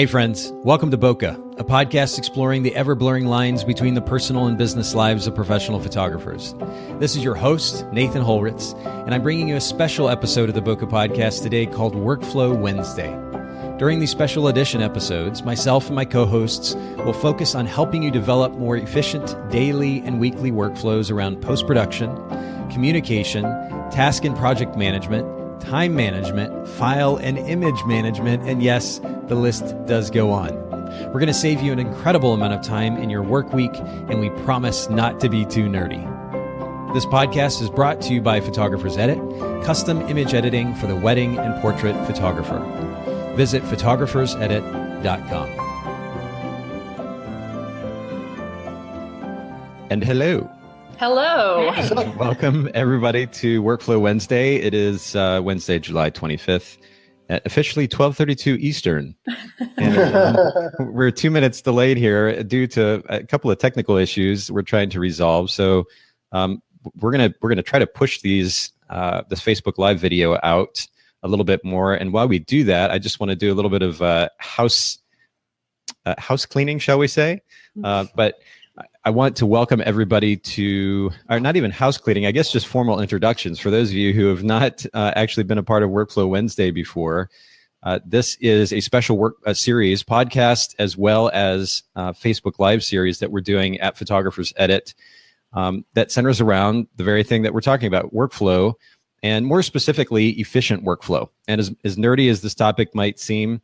Hey friends, welcome to Bokeh, a podcast exploring the ever-blurring lines between the personal and business lives of professional photographers. This is your host, Nathan Holritz, and I'm bringing you a special episode of the Bokeh podcast today called Workflow Wednesday. During these special edition episodes, myself and my co-hosts will focus on helping you develop more efficient daily and weekly workflows around post-production, communication, task and project management, time management, file and image management, and yes, the list does go on. We're going to save you an incredible amount of time in your work week, and we promise not to be too nerdy. This podcast is brought to you by Photographers Edit, custom image editing for the wedding and portrait photographer. Visit photographersedit.com. And hello. Hello. Welcome, everybody, to Workflow Wednesday. It is Wednesday, July 25th, at officially 12:32 Eastern. And we're 2 minutes delayed here due to a couple of technical issues we're trying to resolve. So we're gonna try to push this Facebook Live video out a little bit more. And while we do that, I just want to do a little bit of house cleaning, shall we say? But I want to welcome everybody to, or not even house cleaning, I guess just formal introductions. For those of you who have not actually been a part of Workflow Wednesday before, this is a special series, podcast, as well as Facebook Live series that we're doing at Photographers Edit that centers around the very thing that we're talking about, workflow, and more specifically, efficient workflow. And as nerdy as this topic might seem,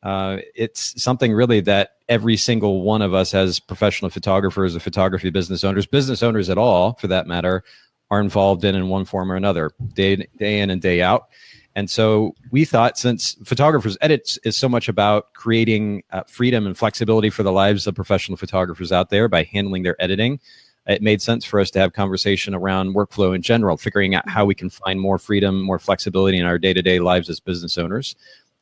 it's something really that every single one of us as professional photographers or photography business owners at all, for that matter, are involved in one form or another, day in and day out. And so we thought, since Photographers Edit is so much about creating freedom and flexibility for the lives of professional photographers out there by handling their editing, it made sense for us to have conversation around workflow in general, figuring out how we can find more freedom, more flexibility in our day-to-day lives as business owners.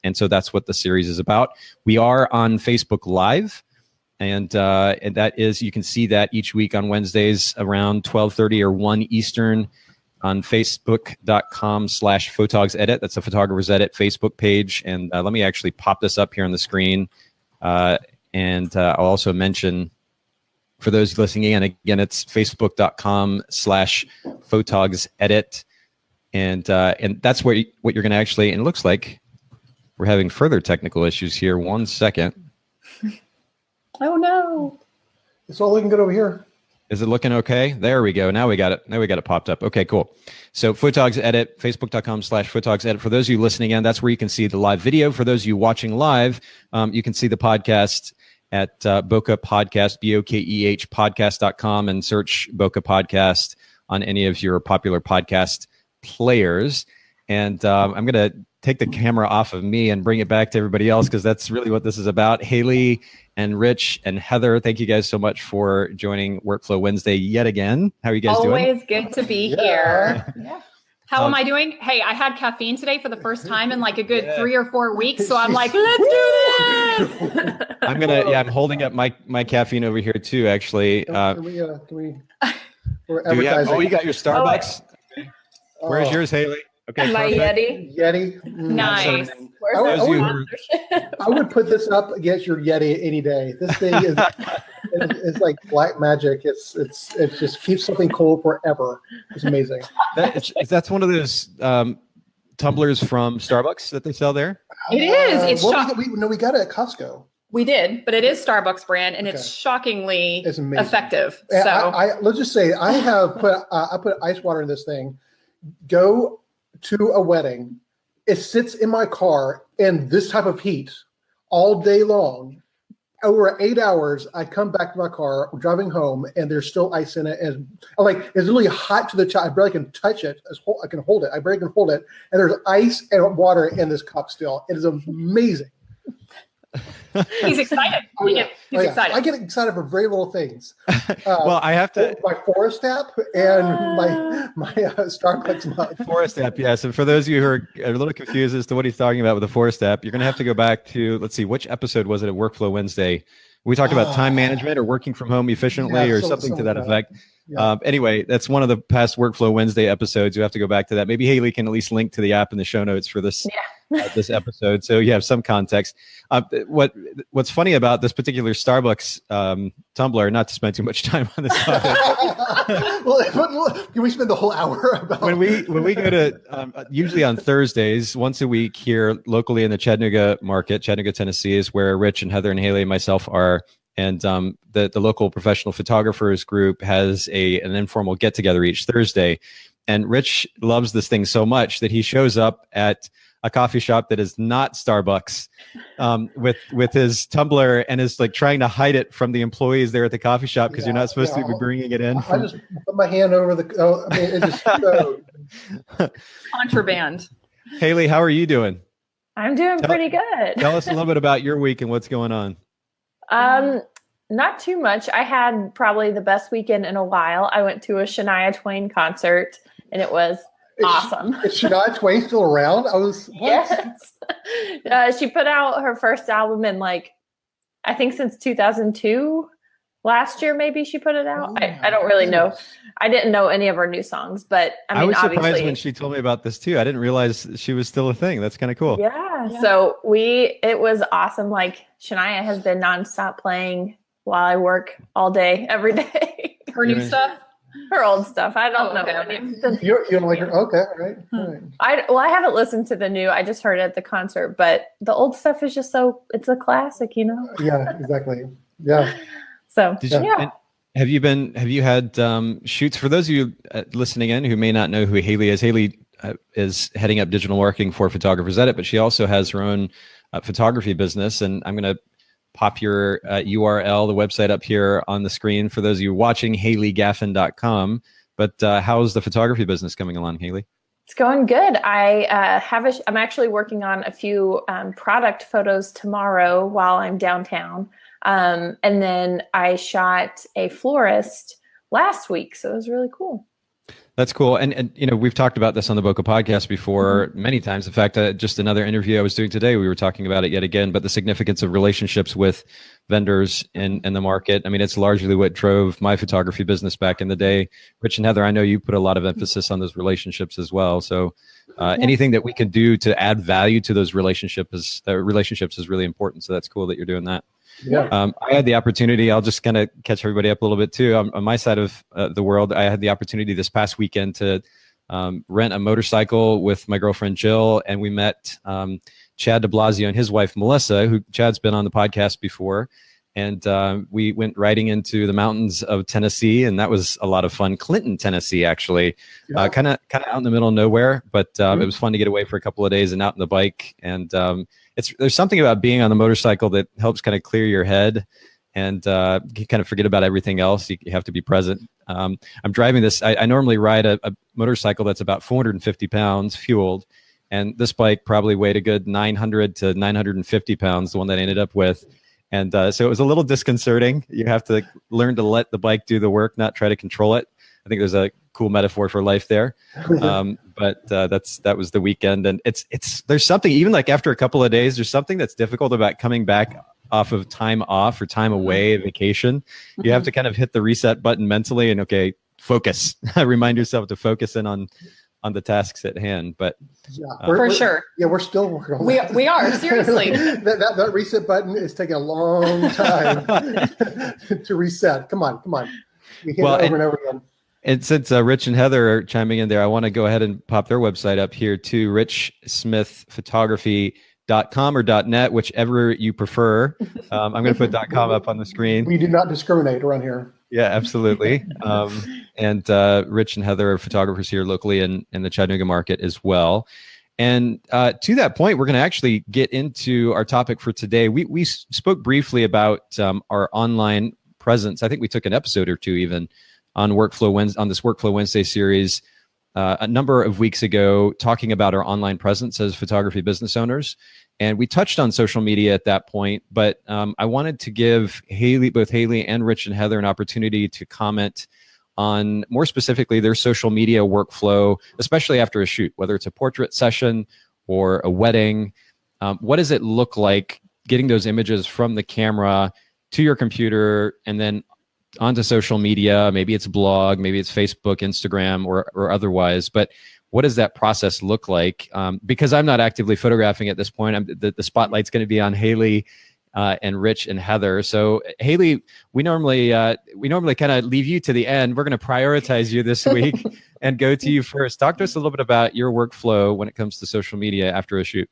And so that's what the series is about. We are on Facebook Live, and that is, you can see that each week on Wednesdays around 12:30 or 1 Eastern on facebook.com/photogsedit. That's the Photographers Edit Facebook page. And let me actually pop this up here on the screen. And I'll also mention, for those listening in, again, it's facebook.com/photogsedit. And that's what you're going to actually, and it looks like we're having further technical issues here. 1 second. Oh no. It's all looking good over here. Is it looking okay? There we go. Now we got it. Now we got it popped up. Okay, cool. So Photogs Edit, facebook.com/Photogs Edit. For those of you listening in, that's where you can see the live video. For those of you watching live, you can see the podcast at Bokeh Podcast, BOKEH podcast.com, and search Bokeh Podcast on any of your popular podcast players. And I'm going to take the camera off of me and bring it back to everybody else, because that's really what this is about. Haylee and Rich and Heather, thank you guys so much for joining Workflow Wednesday yet again. How are you guys doing? Always good to be here. Yeah. How am I doing? Hey, I had caffeine today for the first time in like a good 3 or 4 weeks. So I'm like, let's do this. I'm holding up my caffeine over here too, actually. Can we you got your Starbucks? Where's yours, Haylee? Okay, my Yeti. Nice. I would put this up against your Yeti any day. This thing is it's like black magic. It just keeps something cold forever. It's amazing. That's one of those tumblers from Starbucks that they sell there. It is. It's we got it at Costco. We did, but it is Starbucks brand, and it's shockingly effective. And so let's just say I put ice water in this thing. Go to a wedding, it sits in my car in this type of heat all day long. Over 8 hours, I come back to my car, driving home, and there's still ice in it. And it's really hot to the touch. I barely can touch it. I can hold it. I barely can hold it. And there's ice and water in this cup still. It is amazing. He's excited. He's excited. I get excited for very little things. Well, I have to. My forestapp and my Starbucks mug. Forestapp, yes. And for those of you who are a little confused as to what he's talking about with the forestapp, you're going to have to go back to, let's see, which episode was it at Workflow Wednesday? We talked about time management or working from home efficiently or something to that effect. Anyway, that's one of the past Workflow Wednesday episodes. You have to go back to that. Maybe Haylee can at least link to the app in the show notes for this this episode, so you have some context. What's funny about this particular Starbucks Tumblr? Not to spend too much time on this topic. Well, can we spend the whole hour about when we go to usually on Thursdays, once a week here locally in the Chattanooga market, Chattanooga, Tennessee, is where Rich and Heather and Haylee and myself are. And the local professional photographers group has an informal get together each Thursday. And Rich loves this thing so much that he shows up at a coffee shop that is not Starbucks with his tumbler and is like trying to hide it from the employees there at the coffee shop because you're not supposed to be bringing it in. I just put my hand over it's just contraband. Haylee, how are you doing? I'm doing pretty good. Tell us a little bit about your week and what's going on. Not too much. I had probably the best weekend in a while. I went to a Shania Twain concert and it was awesome. Is Shania Twain still around? Yes. She put out her first album in I think since 2002. Last year, maybe she put it out. I don't really know. I didn't know any of her new songs, but I was surprised when she told me about this too. I didn't realize she was still a thing. That's kind of cool. Yeah. So it was awesome. Shania has been nonstop playing while I work all day, every day. Her new stuff? Her old stuff. I don't know. Okay. You don't like her? Okay, all right. I haven't listened to the new. I just heard it at the concert, but the old stuff is just it's a classic, Yeah, exactly. Yeah. So have you had shoots? For those of you listening in who may not know who Haylee is, Haylee is heading up digital marketing for Photographers Edit, but she also has her own photography business. And I'm going to pop your URL, the website up here on the screen for those of you watching, HayleeGaffin.com. But how's the photography business coming along, Haylee? It's going good. I'm actually working on a few product photos tomorrow while I'm downtown. And then I shot a florist last week. So it was really cool. That's cool. And we've talked about this on the Boca podcast before many times. In fact, just another interview I was doing today, we were talking about it yet again, but the significance of relationships with vendors in the market. I mean, it's largely what drove my photography business back in the day. Rich and Heather, I know you put a lot of emphasis on those relationships as well. So anything that we can do to add value to those relationships is really important. So that's cool that you're doing that. Yeah. I had the opportunity, I'll just kind of catch everybody up a little bit too. On my side of the world, I had the opportunity this past weekend to rent a motorcycle with my girlfriend, Jill, and we met Chad Diblasio and his wife, Melissa, who Chad's been on the podcast before. And we went riding into the mountains of Tennessee, and that was a lot of fun. Clinton, Tennessee, actually, kind of out in the middle of nowhere, but it was fun to get away for a couple of days and out on the bike. And there's something about being on the motorcycle that helps kind of clear your head and you kind of forget about everything else. You have to be present. I'm driving this. I normally ride a motorcycle that's about 450 pounds fueled, and this bike probably weighed a good 900 to 950 pounds, the one that I ended up with. And so it was a little disconcerting. You have to learn to let the bike do the work, not try to control it. I think there's a cool metaphor for life there. But that was the weekend. And there's something, even like after a couple of days, there's something that's difficult about coming back off of time off or time away, vacation. You have to kind of hit the reset button mentally and, okay, focus. Remind yourself to focus in on the tasks at hand. But for sure. Yeah, we're still working on that. We are, seriously. that reset button is taking a long time to reset. Come on. We hit it over and over again. And since Rich and Heather are chiming in there, I want to go ahead and pop their website up here too, richsmithphotography.com or .net, whichever you prefer. I'm going to put .com up on the screen. We do not discriminate around here. Yeah, absolutely. And Rich and Heather are photographers here locally in the Chattanooga market as well. And to that point, we're going to actually get into our topic for today. We spoke briefly about our online presence. I think we took an episode or two even on this Workflow Wednesday series a number of weeks ago, talking about our online presence as photography business owners. And we touched on social media at that point, but I wanted to give both Haylee and Rich and Heather an opportunity to comment on more specifically their social media workflow, especially after a shoot, whether it's a portrait session or a wedding. What does it look like getting those images from the camera to your computer and then onto social media. Maybe it's blog, maybe it's Facebook, Instagram, or otherwise. But what does that process look like? Because I'm not actively photographing at this point. The spotlight's going to be on Haylee and Rich and Heather. So Haylee, we normally kind of leave you to the end. We're going to prioritize you this week and go to you first. Talk to us a little bit about your workflow when it comes to social media after a shoot.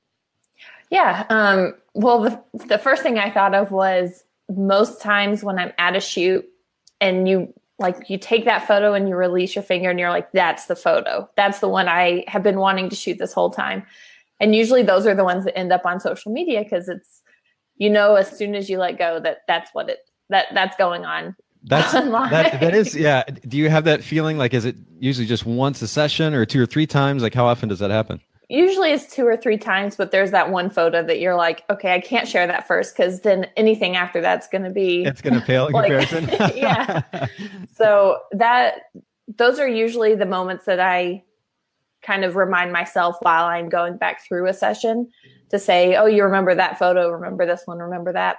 Yeah. Well, the first thing I thought of was most times when I'm at a shoot and you take that photo and you release your finger and you're like, that's the photo. That's the one I have been wanting to shoot this whole time. And usually those are the ones that end up on social media because it's, as soon as you let go that's going on. That is, yeah. Do you have that feeling? Like, is it usually just once a session or 2 or 3 times? Like, how often does that happen? Usually it's 2 or 3 times, but there's that one photo that you're like, okay, I can't share that first because then anything after that's going to be... It's going to pale in comparison. Yeah. So those are usually the moments that I kind of remind myself while I'm going back through a session to say, oh, you remember that photo, remember this one, remember that.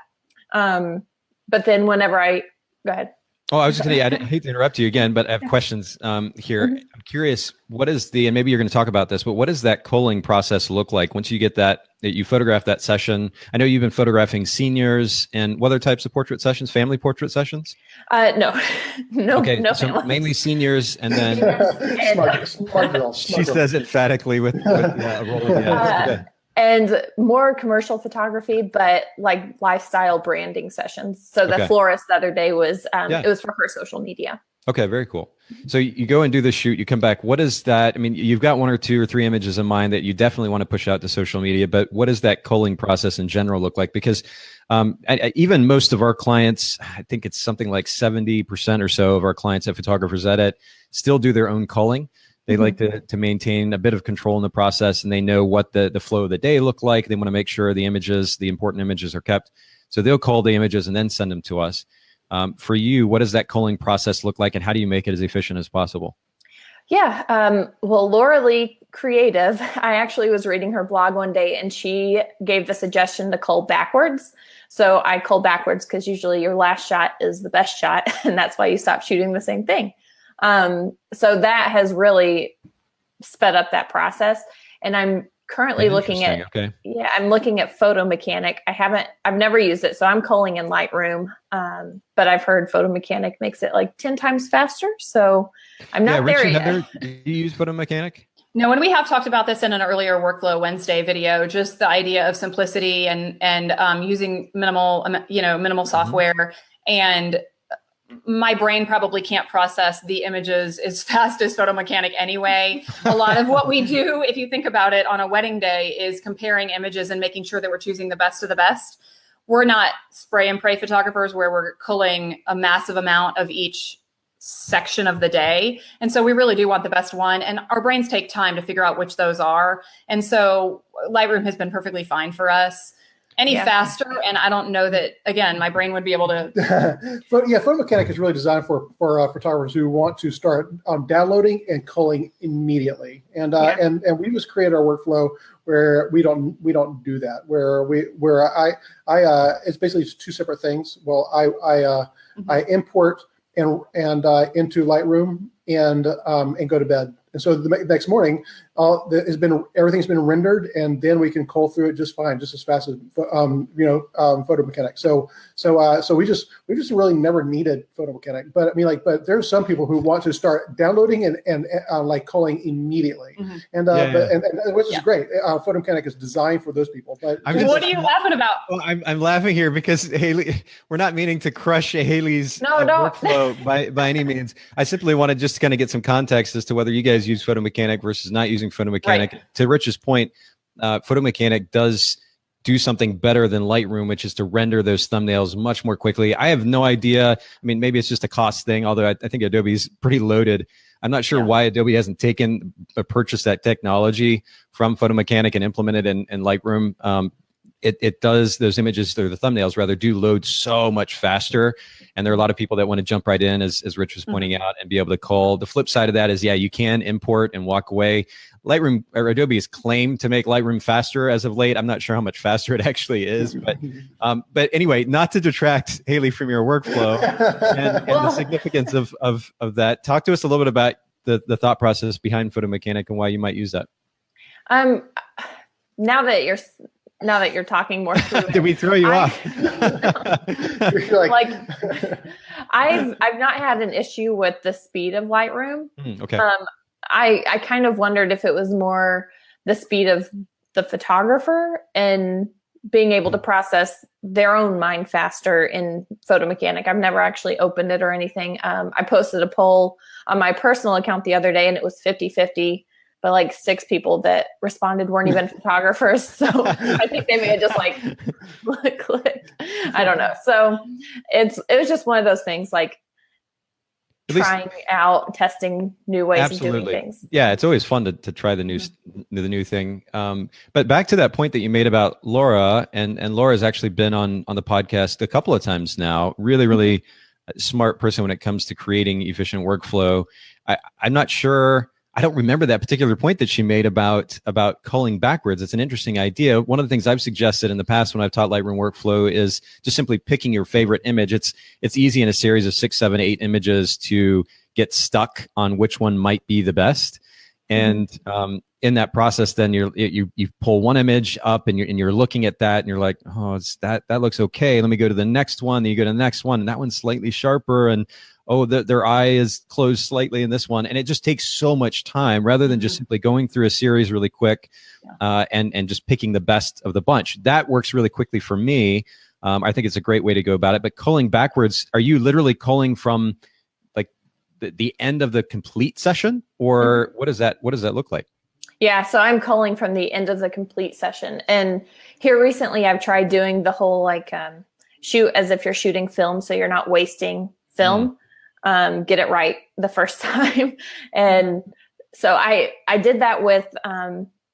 But then whenever go ahead. Oh, I was just going to, I hate to interrupt you again, but I have questions here. Mm-hmm. I'm curious, and maybe you're going to talk about this, but what does that culling process look like once you get that you photograph that session? I know you've been photographing seniors, and what other types of portrait sessions, family portrait sessions? No. Okay, no so families. Mainly seniors, and then smart girl. She says emphatically with a roll of the eyes. And more commercial photography, but like lifestyle branding sessions. So the florist the other day was, it was for her social media. Okay, very cool. So you go and do the shoot, you come back. What is that? I mean, you've got 1 or 2 or 3 images in mind that you definitely want to push out to social media, but what does that culling process in general look like? Because even most of our clients, I think it's something like 70% or so of our clients at Photographers Edit still do their own culling. They like to maintain a bit of control in the process, and they know what the flow of the day look like. They want to make sure the important images are kept. So they'll cull the images and then send them to us. For you, what does that culling process look like, and how do you make it as efficient as possible? Yeah. Well, Laura Lee Creative, I actually was reading her blog one day, and she gave the suggestion to cull backwards. So I cull backwards because usually your last shot is the best shot, and that's why you stop shooting the same thing. So that has really sped up that process. And I'm currently looking at, I'm looking at Photo Mechanic. I've never used it. So I'm culling in Lightroom. But I've heard Photo Mechanic makes it like 10 times faster. So I'm not there yet. Heather, do you use Photo Mechanic? No, and we have talked about this in an earlier Workflow Wednesday video, just the idea of simplicity and using minimal software. And my brain probably can't process the images as fast as Photo Mechanic anyway. A lot of what we do, if you think about it on a wedding day, is comparing images and making sure that we're choosing the best of the best. We're not spray and pray photographers where we're culling a massive amount of each section of the day. And so we really do want the best one. And our brains take time to figure out which those are. And so Lightroom has been perfectly fine for us. Faster, and I don't know that, again, my brain would be able to. Photo Mechanic is really designed for photographers who want to start downloading and culling immediately. And we just created our workflow where we don't do that. It's basically 2 separate things. Well, I import and into Lightroom and go to bed. And so the next morning, everything's been rendered, and then we can cull through it just fine, just as fast as Photo Mechanic. So we just really never needed Photo Mechanic. But I mean, but there's some people who want to start downloading and culling immediately, and which is great. Photo Mechanic is designed for those people. But what are you laughing about? Well, I'm laughing here because Haylee, we're not meaning to crush Haley's workflow by any means. I simply want to just kind of get some context as to whether you guys use Photo Mechanic versus not using Photo Mechanic. Right. To Rich's point, Photo Mechanic does do something better than Lightroom, which is to render those thumbnails much more quickly. I have no idea. I mean, maybe it's just a cost thing, although I think Adobe's pretty loaded. I'm not sure why Adobe hasn't purchased that technology from Photo Mechanic and implemented in Lightroom. it does, those images, or the thumbnails rather, do load so much faster. And there are a lot of people that want to jump right in, as Rich was pointing out, and be able to cull. The flip side of that is, yeah, you can import and walk away. Lightroom, or Adobe, has claimed to make Lightroom faster as of late. I'm not sure how much faster it actually is, but anyway, not to detract, Haylee, from your workflow and the significance of that. Talk to us a little bit about the thought process behind Photo Mechanic and why you might use that. Now that you're talking more through Did we throw you off? like I've not had an issue with the speed of Lightroom. Okay. I kind of wondered if it was more the speed of the photographer and being able to process their own mind faster in Photo Mechanic. I've never actually opened it or anything. I posted a poll on my personal account the other day, and it was 50-50. But like 6 people that responded weren't even photographers. So I think they may have just like clicked. I don't know. So it was just one of those things, like trying out, testing new ways of doing things. Yeah, it's always fun to try the new thing. But back to that point that you made about Laura, and Laura's actually been on the podcast a couple of times now. Really, really smart person when it comes to creating efficient workflow. I'm not sure. I don't remember that particular point that she made about culling backwards. It's an interesting idea. One of the things I've suggested in the past when I've taught Lightroom workflow is just simply picking your favorite image. It's easy in a series of 6, 7, 8 images to get stuck on which one might be the best. And in that process, then you pull one image up and you're looking at that and you're like, oh, that looks okay. Let me go to the next one. Then you go to the next one, and that one's slightly sharper, and oh, their eye is closed slightly in this one. And it just takes so much time rather than just simply going through a series really quick and just picking the best of the bunch. That works really quickly for me. I think it's a great way to go about it. But culling backwards, are you literally culling from like the end of the complete session, or what does that look like? Yeah, so I'm culling from the end of the complete session. And here recently I've tried doing the whole like shoot as if you're shooting film, so you're not wasting film. Get it right the first time. And so I did that with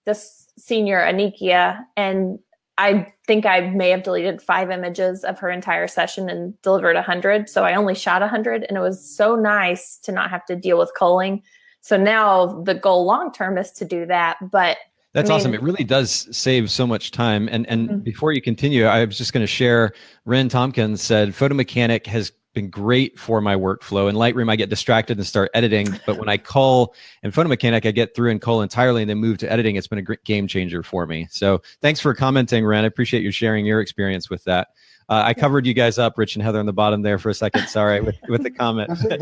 this senior, Anikia, and I think I may have deleted 5 images of her entire session and delivered 100. So I only shot 100, and it was so nice to not have to deal with culling. So now the goal long-term is to do that. But that's awesome. It really does save so much time. And before you continue, I was just going to share, Ren Tompkins said, Photo Mechanic has been great for my workflow. In Lightroom, I get distracted and start editing. But when I cull in Photo Mechanic, I get through and cull entirely and then move to editing. It's been a great game changer for me. So thanks for commenting, Ren. I appreciate you sharing your experience with that. I covered you guys up, Rich and Heather, on the bottom there for a second. Sorry with the comment. That's okay.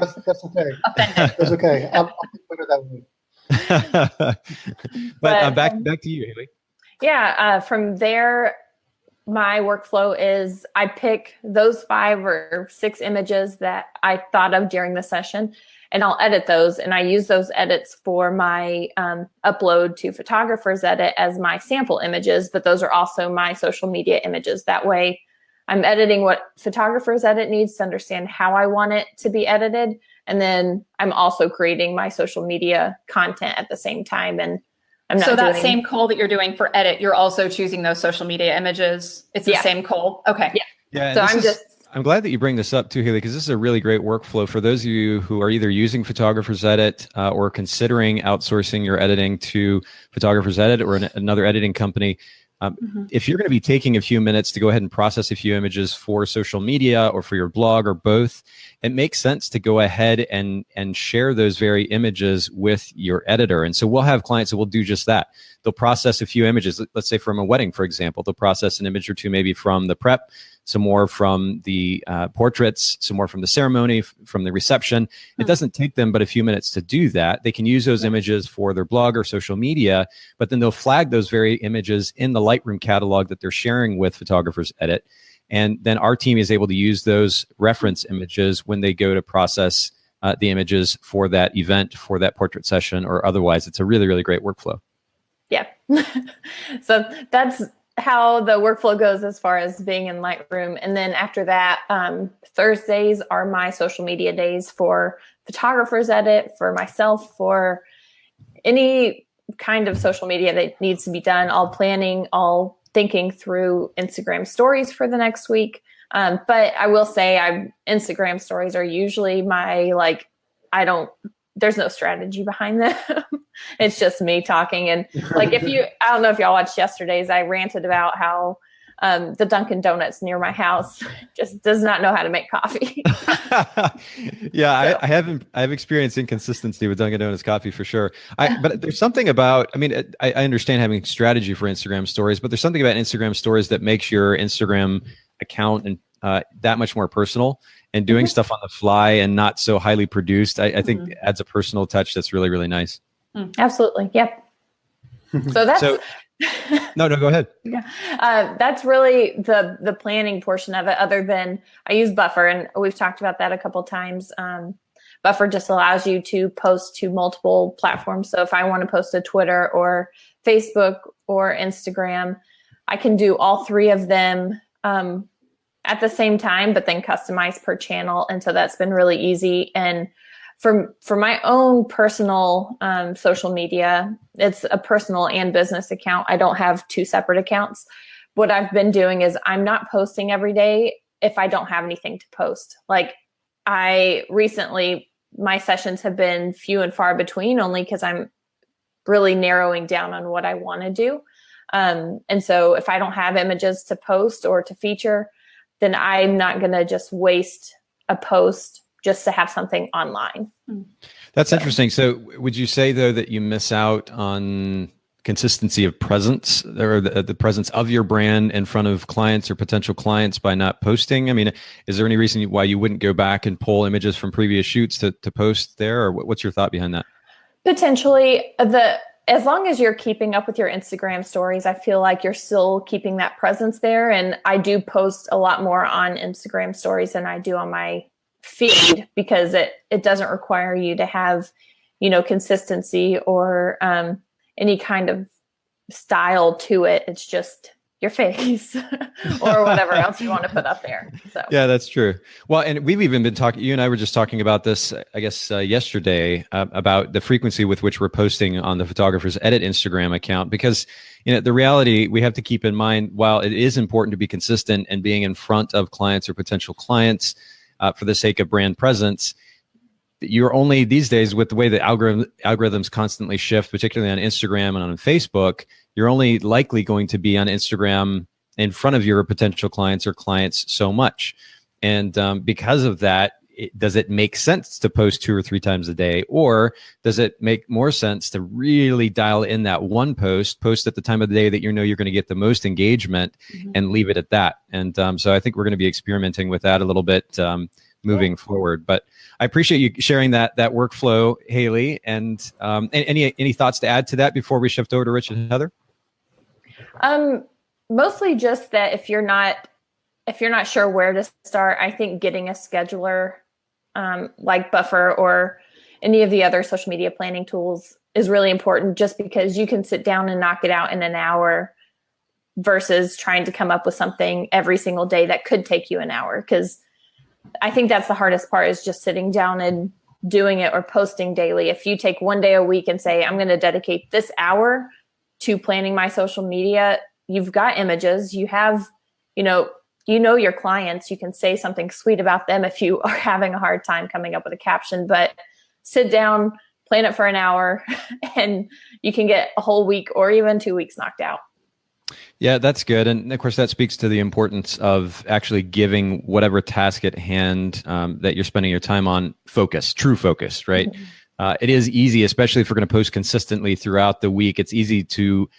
That's okay. I'll put it that way. But back to you, Haylee. Yeah. From there, my workflow is I pick those 5 or 6 images that I thought of during the session, and I'll edit those. And I use those edits for my upload to Photographer's Edit as my sample images, but those are also my social media images. That way I'm editing what Photographer's Edit needs to understand how I want it to be edited. And then I'm also creating my social media content at the same time. And I'm not that same cull that you're doing for edit, you're also choosing those social media images. It's the same cull. Okay. Yeah. So I'm glad that you bring this up too, Haylee, because this is a really great workflow for those of you who are either using Photographer's Edit or considering outsourcing your editing to Photographer's Edit or another editing company. If you're going to be taking a few minutes to go ahead and process a few images for social media or for your blog or both, it makes sense to go ahead and share those very images with your editor. And so we'll have clients that will do just that. They'll process a few images, let's say from a wedding, for example. They'll process an image or two maybe from the prep, some more from the portraits, some more from the ceremony, from the reception. It doesn't take them but a few minutes to do that. They can use those images for their blog or social media, but then they'll flag those very images in the Lightroom catalog that they're sharing with Photographer's Edit. And then our team is able to use those reference images when they go to process the images for that event, for that portrait session, or otherwise. It's a really, really great workflow. Yeah. So that's how the workflow goes as far as being in Lightroom. And then after that, Thursdays are my social media days for Photographer's Edit, for myself, for any kind of social media that needs to be done, all planning, all thinking through Instagram stories for the next week. But I will say Instagram stories are usually there's no strategy behind them. It's just me talking. And I don't know if y'all watched yesterday's, I ranted about how the Dunkin' Donuts near my house just does not know how to make coffee. Yeah, I have experienced inconsistency with Dunkin' Donuts coffee for sure. But there's something about, I understand having strategy for Instagram stories, but there's something about Instagram stories that makes your Instagram account and that much more personal, and doing stuff on the fly and not so highly produced. I think adds a personal touch that's really, really nice. Absolutely. Yep. So that's no, go ahead. Yeah. That's really the planning portion of it, other than I use Buffer, and we've talked about that a couple of times. Buffer just allows you to post to multiple platforms. So if I want to post to Twitter or Facebook or Instagram, I can do all three of them at the same time, but then customize per channel. And so that's been really easy. And for my own personal social media, it's a personal and business account. I don't have two separate accounts. What I've been doing is I'm not posting every day if I don't have anything to post. Like my sessions have been few and far between, only because I'm really narrowing down on what I want to do. And so if I don't have images to post or to feature, then I'm not going to just waste a post just to have something online. That's interesting. So would you say, though, that you miss out on consistency of presence, or the presence of your brand in front of clients or potential clients by not posting? Is there any reason why you wouldn't go back and pull images from previous shoots to post there? Or what's your thought behind that? Potentially. As long as you're keeping up with your Instagram stories, I feel like you're still keeping that presence there. And I do post a lot more on Instagram stories than I do on my feed, because it doesn't require you to have, consistency or any kind of style to it. It's just your face or whatever else you want to put up there. So yeah, that's true. Well, and we've even been talking, you and I were just talking about this, I guess, yesterday, about the frequency with which we're posting on the Photographer's Edit Instagram account, because, the reality we have to keep in mind, while it is important to be consistent and being in front of clients or potential clients for the sake of brand presence, you're only these days, with the way the algorithms constantly shift, particularly on Instagram and on Facebook, you're only likely going to be on Instagram in front of your potential clients or clients so much. And because of that, does it make sense to post 2 or 3 times a day? Or does it make more sense to really dial in that one post at the time of the day that you're going to get the most engagement, and leave it at that? And so I think we're going to be experimenting with that a little bit moving forward. But I appreciate you sharing that workflow, Haylee. And any thoughts to add to that before we shift over to Rich and Heather? Mostly just that if you're not sure where to start, I think getting a scheduler like Buffer or any of the other social media planning tools is really important, just because you can sit down and knock it out in an hour versus trying to come up with something every single day that could take you an hour. Because I think that's the hardest part, is just sitting down and doing it or posting daily. If you take one day a week and say, I'm going to dedicate this hour to planning my social media, you've got images, you have, your clients, you can say something sweet about them if you are having a hard time coming up with a caption, but sit down, plan it for an hour, and you can get a whole week or even 2 weeks knocked out. Yeah, that's good. And of course, that speaks to the importance of actually giving whatever task at hand that you're spending your time on true focus, right? It is easy, especially if we're going to post consistently throughout the week. It's easy to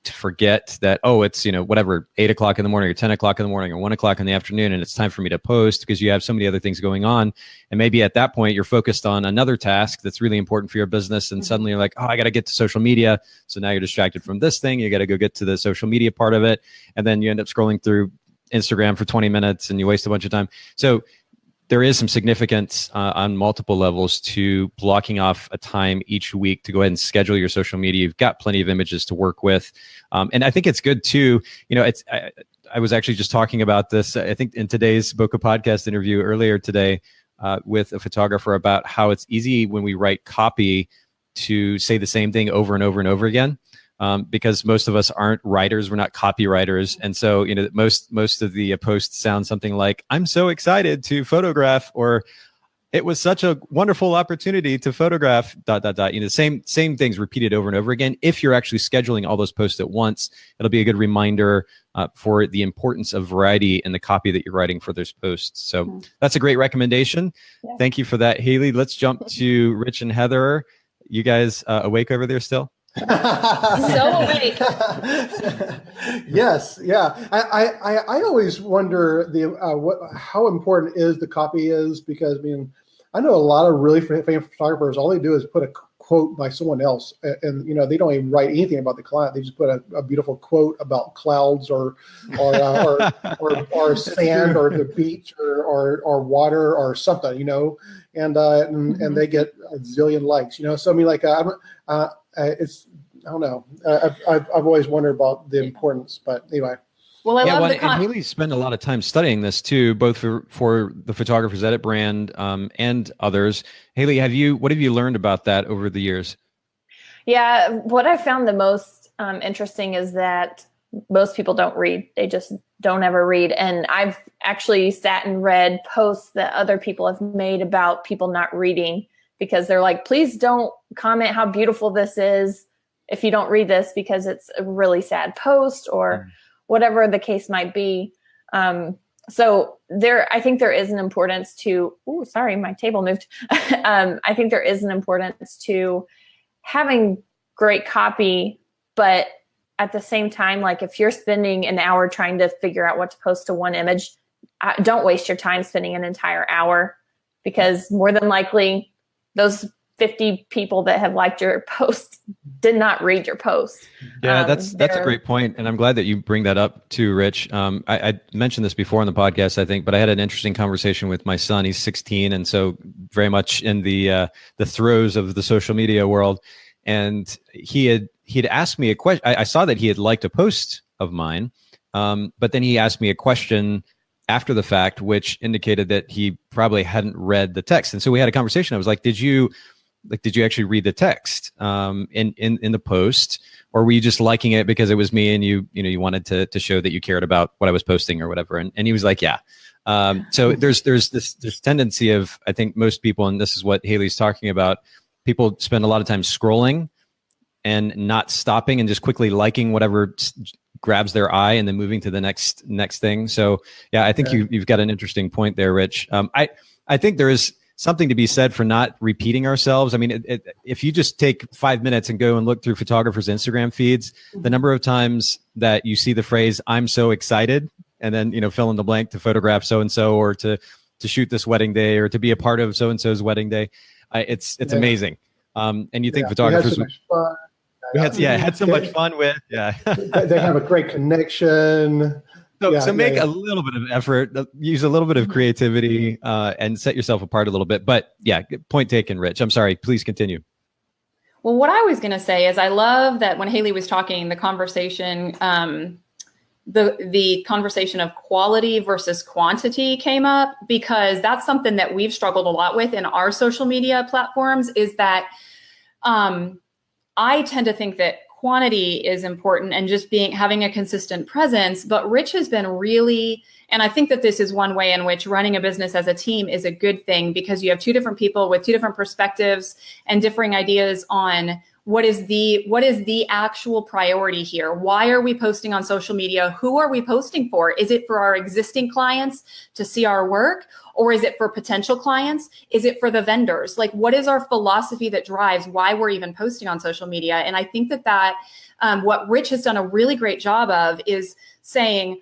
forget that, it's, 8 o'clock in the morning or 10 o'clock in the morning or 1 o'clock in the afternoon, and it's time for me to post, because you have so many other things going on. And maybe at that point, you're focused on another task that's really important for your business. And suddenly you're like, I got to get to social media. So now you're distracted from this thing. You got to go get to the social media part of it. And then you end up scrolling through Instagram for 20 minutes and you waste a bunch of time. So there is some significance on multiple levels to blocking off a time each week to go ahead and schedule your social media. You've got plenty of images to work with. And I think it's good too. I was actually just talking about this, I think in today's Boca podcast interview earlier today with a photographer, about how it's easy when we write copy to say the same thing over and over and over again. because most of us aren't writers. We're not copywriters. And so, most of the posts sound something like, I'm so excited to photograph, or it was such a wonderful opportunity to photograph ... Same things repeated over and over again. If you're actually scheduling all those posts at once, it'll be a good reminder for the importance of variety in the copy that you're writing for those posts. So that's a great recommendation. Yeah. Thank you for that, Haylee. Let's jump to Rich and Heather. You guys awake over there still? So awake. Yes, yeah. I always wonder how important is the copy is, because I know a lot of really famous photographers. All they do is put a quote by someone else, and they don't even write anything about the client. They just put a beautiful quote about clouds or sand or the beach or water or something, and they get a zillion likes, So it's, I don't know. I've always wondered about the importance, but anyway. Well, I love and Haylee spent a lot of time studying this too, both for the Photographer's Edit brand and others. Haylee, what have you learned about that over the years? Yeah, what I found the most interesting is that most people don't read. They just don't ever read. And I've actually sat and read posts that other people have made about people not reading, because they're like, please don't comment how beautiful this is if you don't read this, because it's a really sad post, or whatever the case might be. So I think there is an importance to, sorry, my table moved. I think there is an importance to having great copy, but at the same time, like if you're spending an hour trying to figure out what to post to one image, don't waste your time spending an entire hour, because more than likely those 50 people that have liked your post did not read your post. Yeah, that's a great point. And I'm glad that you bring that up too, Rich. I mentioned this before on the podcast, I think, but I had an interesting conversation with my son. He's 16. And so very much in the throes of the social media world. And he had asked me a question. I saw that he had liked a post of mine. But then he asked me a question after the fact, which indicated that he probably hadn't read the text. And so we had a conversation. I was like, did you actually read the text in the post, or were you just liking it because it was me and you wanted to show that you cared about what I was posting or whatever? And he was like, yeah. So there's this tendency of, I think most people, and this is what Haylee's talking about, people spend a lot of time scrolling and not stopping and just quickly liking whatever grabs their eye and then moving to the next thing. So yeah, I think you've got an interesting point there, Rich. I think there is something to be said for not repeating ourselves. I mean, if you just take 5 minutes and go and look through photographers' Instagram feeds, the number of times that you see the phrase, I'm so excited, and then, fill in the blank to photograph so-and-so, or to shoot this wedding day, or to be a part of so-and-so's wedding day. It's amazing. And you think photographers had so much fun with, they have a great connection. So make a little bit of effort, use a little bit of creativity, and set yourself apart a little bit. But yeah, point taken, Rich. I'm sorry. Please continue. Well, what I was going to say is I love that when Haylee was talking, the conversation, the conversation of quality versus quantity came up, because that's something that we've struggled a lot with in our social media platforms, is that I tend to think that quantity is important and just having a consistent presence. But Rich has been really, and I think that this is one way in which running a business as a team is a good thing, because you have two different people with two different perspectives and differing ideas on what is the actual priority here. Why are we posting on social media? Who are we posting for? Is it for our existing clients to see our work? Or is it for potential clients? Is it for the vendors? Like, what is our philosophy that drives why we're even posting on social media? And I think that what Rich has done a really great job of is saying,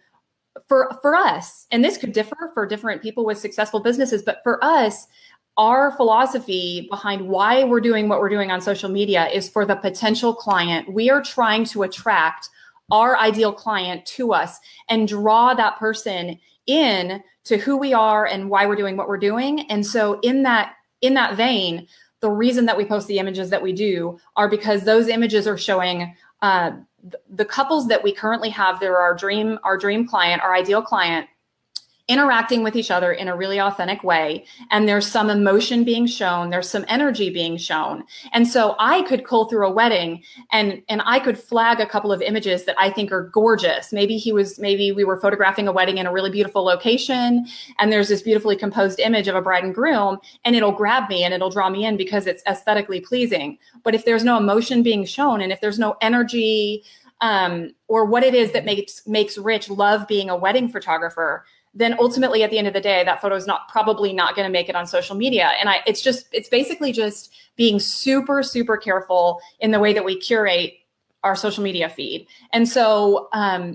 for us, and this could differ for different people with successful businesses, but for us, our philosophy behind why we're doing what we're doing on social media is for the potential client. We are trying to attract our ideal client to us and draw that person in to who we are and why we're doing what we're doing. And so in that vein, the reason that we post the images that we do are because those images are showing the couples that we currently have. They're our dream client, our ideal client. interacting with each other in a really authentic way. And there's some emotion being shown. There's some energy being shown. And so I could cull through a wedding and I could flag a couple of images that I think are gorgeous. Maybe we were photographing a wedding in a really beautiful location, and there's this beautifully composed image of a bride and groom, and it'll grab me and it'll draw me in because it's aesthetically pleasing. But if there's no emotion being shown, and if there's no energy, or what it is that makes Rich love being a wedding photographer, then ultimately at the end of the day, that photo is probably not going to make it on social media. And it's basically just being super, super careful in the way that we curate our social media feed. And so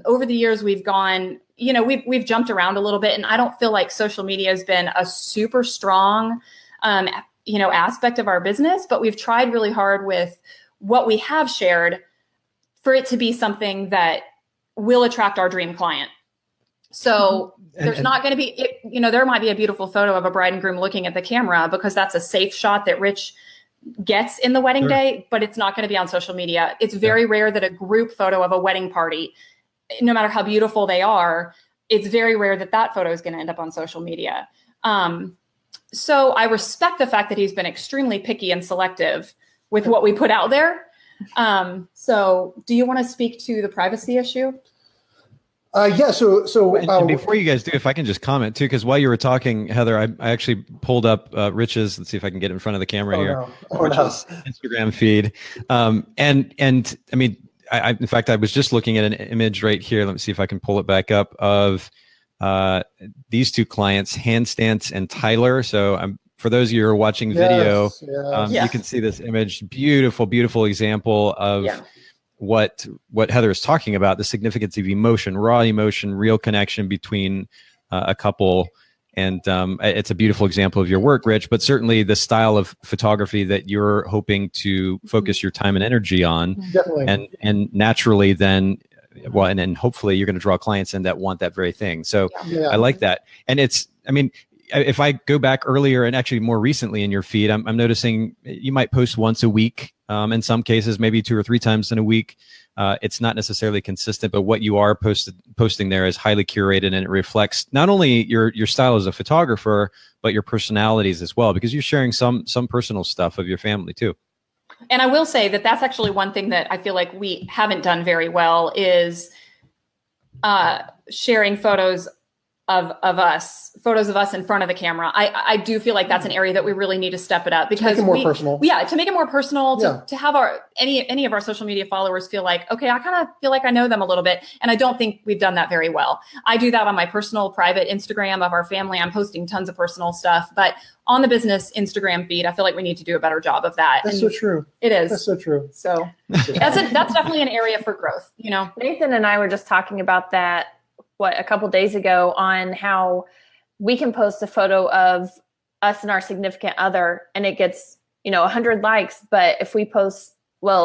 over the years, we've gone, we've jumped around a little bit, and I don't feel like social media has been a super strong, aspect of our business, but we've tried really hard with what we have shared for it to be something that will attract our dream client. So there's not going to be, there might be a beautiful photo of a bride and groom looking at the camera because that's a safe shot that Rich gets in the wedding day, but it's not going to be on social media. It's very rare that a group photo of a wedding party, no matter how beautiful they are, it's very rare that photo is going to end up on social media. So I respect the fact that he's been extremely picky and selective with what we put out there. So do you want to speak to the privacy issue? Yeah. And before you guys do, if I can just comment too, because while you were talking, Heather, I actually pulled up Rich's. Let's see if I can get in front of the camera here. Rich's Instagram feed. And I mean, in fact, I was just looking at an image right here. Let me see if I can pull it back up of these two clients, Handstance and Tyler. So for those of you who are watching video, you can see this image. Beautiful, beautiful example of what Heather is talking about, the significance of emotion, raw emotion, real connection between a couple. And it's a beautiful example of your work, Rich, but certainly the style of photography that you're hoping to focus your time and energy on. Definitely. And naturally then, well, and then hopefully you're going to draw clients in that want that very thing. So I like that. And if I go back earlier and actually more recently in your feed, I'm noticing you might post once a week. In some cases, maybe 2 or 3 times in a week. It's not necessarily consistent, but what you are posting there is highly curated, and it reflects not only your style as a photographer, but your personalities as well, because you're sharing some personal stuff of your family too. And I will say that that's actually one thing that I feel like we haven't done very well is sharing photos of us in front of the camera. I do feel like that's an area that we really need to step it up because to make it more personal. Yeah, to make it more personal, to have any of our social media followers feel like, okay, I kind of feel like I know them a little bit. And I don't think we've done that very well. I do that on my personal private Instagram of our family. I'm posting tons of personal stuff, but on the business Instagram feed, I feel like we need to do a better job of that. That's so true. It is. That's so true. So that's definitely an area for growth. Nathan and I were just talking about that a couple days ago on how we can post a photo of us and our significant other and it gets, 100 likes. But if we post,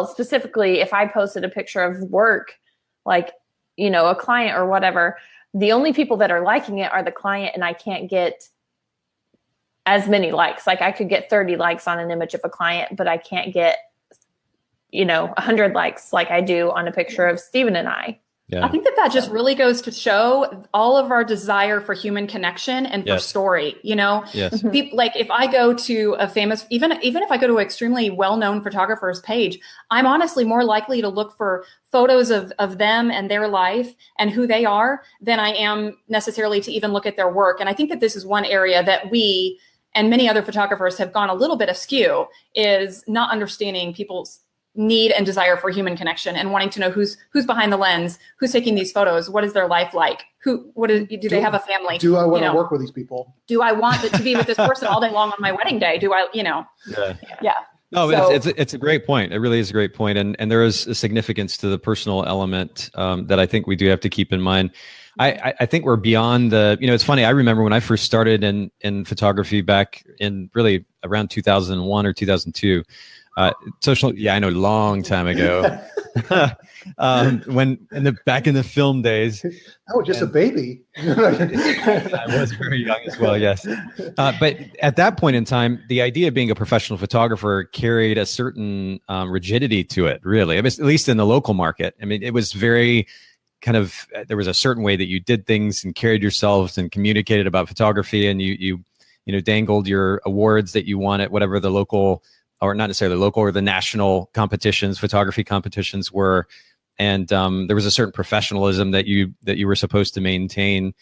specifically, if I posted a picture of work, like, a client or whatever, the only people that are liking it are the client, and I can't get as many likes. Like I could get 30 likes on an image of a client, but I can't get, 100 likes like I do on a picture of Stephen and I. Yeah. I think that just really goes to show all of our desire for human connection and for story, Yes. People, like if I go to a famous, even if I go to an extremely well-known photographer's page, I'm honestly more likely to look for photos of them and their life and who they are than I am necessarily to even look at their work. And I think that this is one area that we and many other photographers have gone a little bit askew, is not understanding people's need and desire for human connection and wanting to know who's behind the lens, who's taking these photos, what is their life like, do they have a family? Do I want to work with these people? Do I want to be with this person all day long on my wedding day? Do I, Yeah. No, it's a great point. It really is a great point. And there is a significance to the personal element that I think we do have to keep in mind. I think we're beyond it's funny. I remember when I first started in photography back in really around 2001 or 2002, I know, a long time ago. When back in the film days, I was just a baby. I was very young as well. Yes, but at that point in time, the idea of being a professional photographer carried a certain rigidity to it. Really, at least in the local market. I mean, it was very there was a certain way that you did things and carried yourselves and communicated about photography, and you dangled your awards that you won at whatever the local, or not necessarily local, or the national competitions, photography competitions were. And there was a certain professionalism that you were supposed to maintain.